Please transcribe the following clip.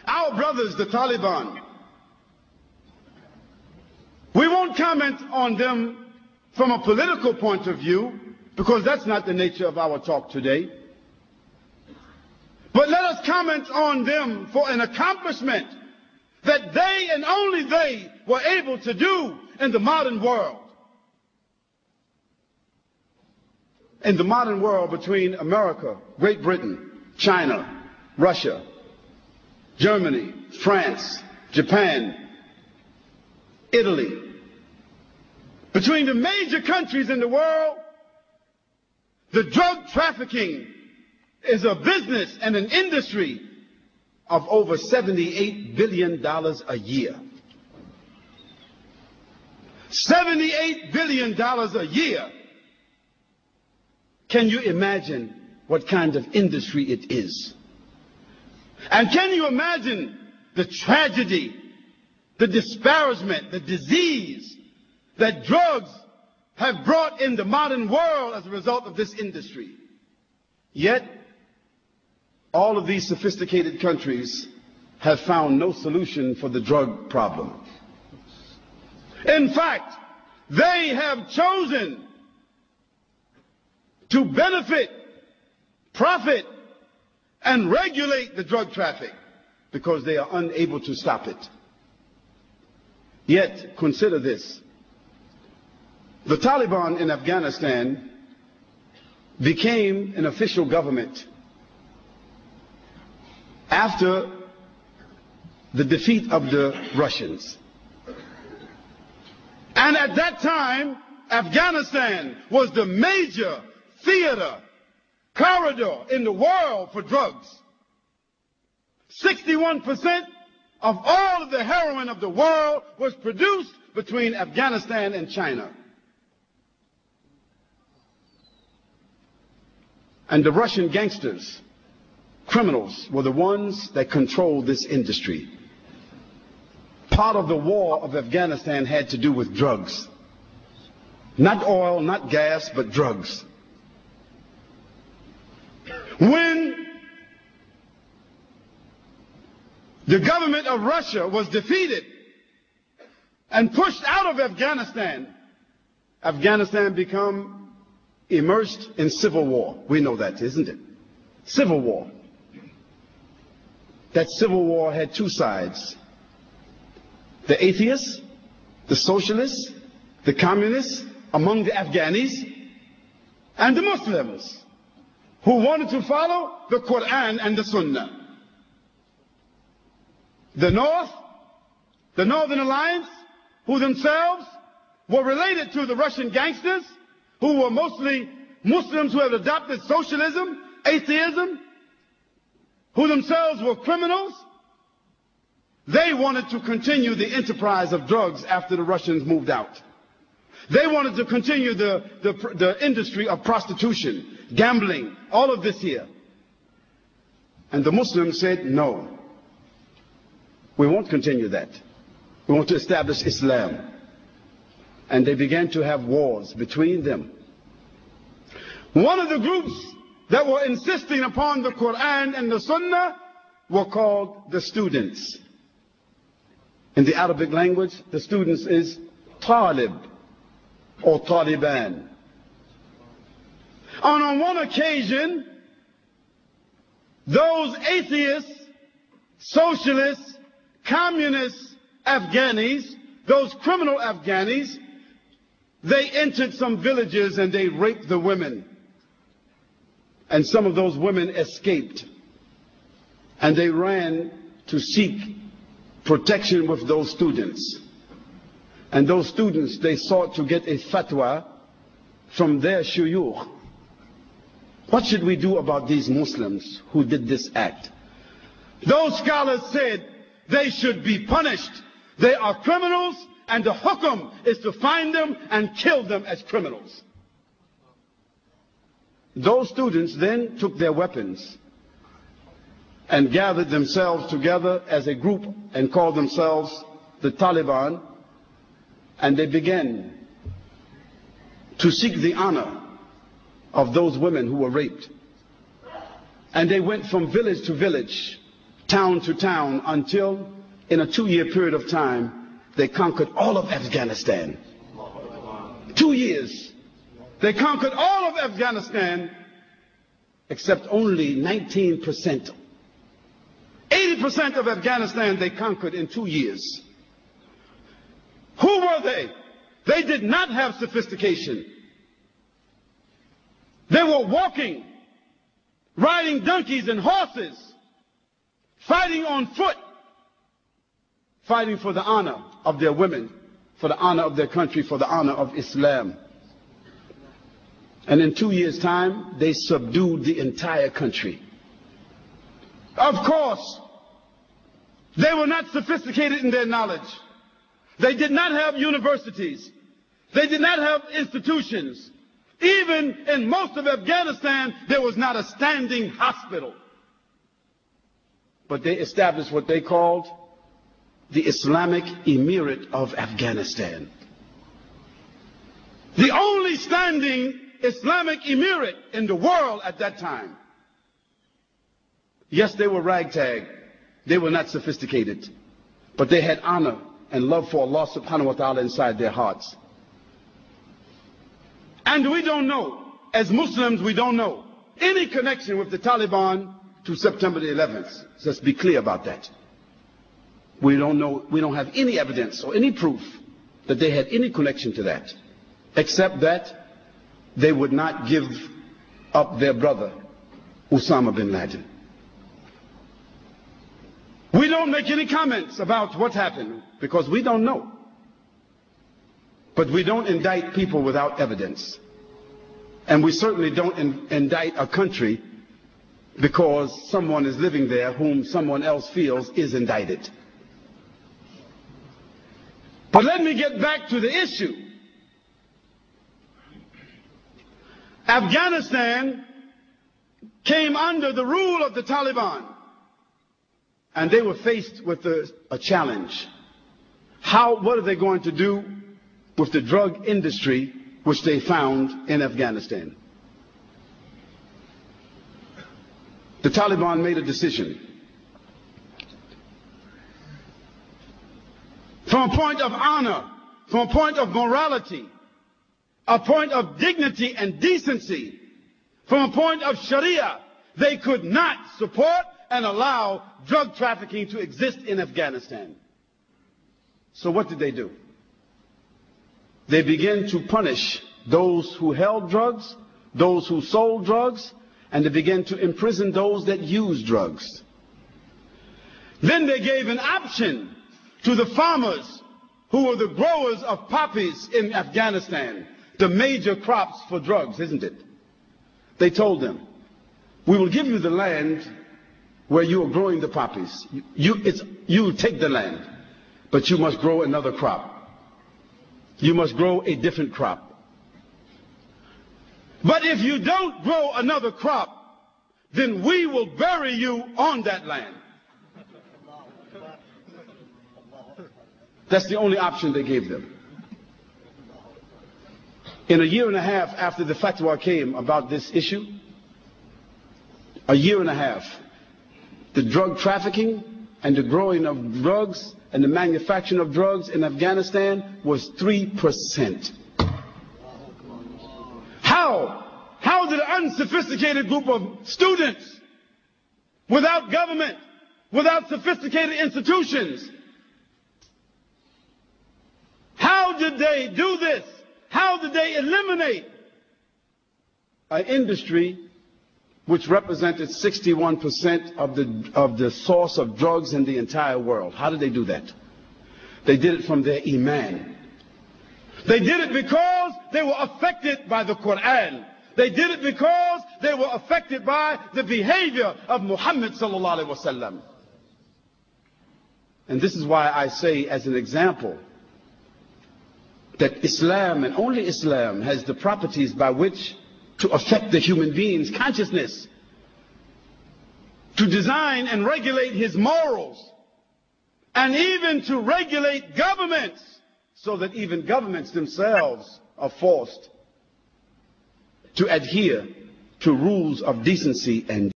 our brothers, the Taliban, we won't comment on them from a political point of view, because that's not the nature of our talk today. But let us comment on them for an accomplishment that they and only they were able to do in the modern world. In the modern world, between America, Great Britain, China, Russia, Germany, France, Japan, Italy, between the major countries in the world, the drug trafficking is a business and an industry of over $78 billion a year. $78 billion a year. Can you imagine what kind of industry it is? And can you imagine the tragedy, the disparagement, the disease that drugs have brought in the modern world as a result of this industry? Yet, all of these sophisticated countries have found no solution for the drug problem. In fact, they have chosen to benefit, profit, and regulate the drug traffic because they are unable to stop it. Yet, consider this. The Taliban in Afghanistan became an official government after the defeat of the Russians. And at that time, Afghanistan was the major theater, corridor in the world for drugs. 61% of all of the heroin of the world was produced between Afghanistan and China. And the Russian gangsters, criminals, were the ones that controlled this industry. Part of the war of Afghanistan had to do with drugs. Not oil, not gas, but drugs. When the government of Russia was defeated and pushed out of Afghanistan, Afghanistan became immersed in civil war. We know that, isn't it? Civil war. That civil war had two sides. The atheists, the socialists, the communists among the Afghanis, and the Muslims who wanted to follow the Quran and the Sunnah. The North, the Northern Alliance, who themselves were related to the Russian gangsters, who were mostly Muslims who had adopted socialism, atheism, who themselves were criminals. They wanted to continue the enterprise of drugs after the Russians moved out. They wanted to continue the industry of prostitution, gambling, all of this here. And the Muslims said, no, we won't continue that. We want to establish Islam. And they began to have wars between them. One of the groups that were insisting upon the Quran and the Sunnah were called the students. In the Arabic language, the students is Talib or Taliban. And on one occasion, those atheists, socialists, communist Afghanis, those criminal Afghanis, they entered some villages and they raped the women. And some of those women escaped. And they ran to seek protection with those students. And those students, they sought to get a fatwa from their shuyukh. What should we do about these Muslims who did this act? Those scholars said they should be punished. They are criminals, and the hukum is to find them and kill them as criminals. Those students then took their weapons and gathered themselves together as a group and called themselves the Taliban, and they began to seek the honor of those women who were raped. And they went from village to village town to town, until in a 2-year period of time, they conquered all of Afghanistan. 2 years. They conquered all of Afghanistan except only 19%. 80% of Afghanistan they conquered in 2 years. Who were they? They did not have sophistication. They were walking, riding donkeys and horses, fighting on foot, fighting for the honor of their women, for the honor of their country, for the honor of Islam. And in 2 years' time, they subdued the entire country. Of course, they were not sophisticated in their knowledge. They did not have universities. They did not have institutions. Even in most of Afghanistan, there was not a standing hospital. But they established what they called the Islamic Emirate of Afghanistan. The only standing Islamic Emirate in the world at that time. Yes, they were ragtag. They were not sophisticated. But they had honor and love for Allah subhanahu wa ta'ala inside their hearts. And we don't know, as Muslims, we don't know any connection with the Taliban to September the 11th. Let's be clear about that. We don't know, we don't have any evidence or any proof that they had any connection to that, except that they would not give up their brother, Osama bin Laden. We don't make any comments about what happened because we don't know. But we don't indict people without evidence. And we certainly don't indict a country because someone is living there whom someone else feels is indicted. But let me get back to the issue. Afghanistan came under the rule of the Taliban, and they were faced with a challenge. What are they going to do with the drug industry which they found in Afghanistan? The Taliban made a decision. From a point of honor, from a point of morality, a point of dignity and decency, from a point of Sharia, they could not support and allow drug trafficking to exist in Afghanistan. So what did they do? They began to punish those who held drugs, those who sold drugs, and they began to imprison those that used drugs. Then they gave an option to the farmers who were the growers of poppies in Afghanistan, the major crops for drugs, isn't it? They told them, we will give you the land where you are growing the poppies. You take the land, but you must grow another crop. You must grow a different crop. But if you don't grow another crop, then we will bury you on that land. That's the only option they gave them. In a year and a half after the fatwa came about this issue, a year and a half, the drug trafficking and the growing of drugs and the manufacturing of drugs in Afghanistan was 3%. How did an unsophisticated group of students, without government, without sophisticated institutions, how did they do this? How did they eliminate an industry which represented 61% of the source of drugs in the entire world? How did they do that? They did it from their iman. They did it because they were affected by the Quran. They did it because they were affected by the behavior of Muhammad sallallahu alaihi wasallam. And this is why I say as an example that Islam and only Islam has the properties by which to affect the human being's consciousness, to design and regulate his morals, and even to regulate governments, so that even governments themselves are forced to adhere to rules of decency and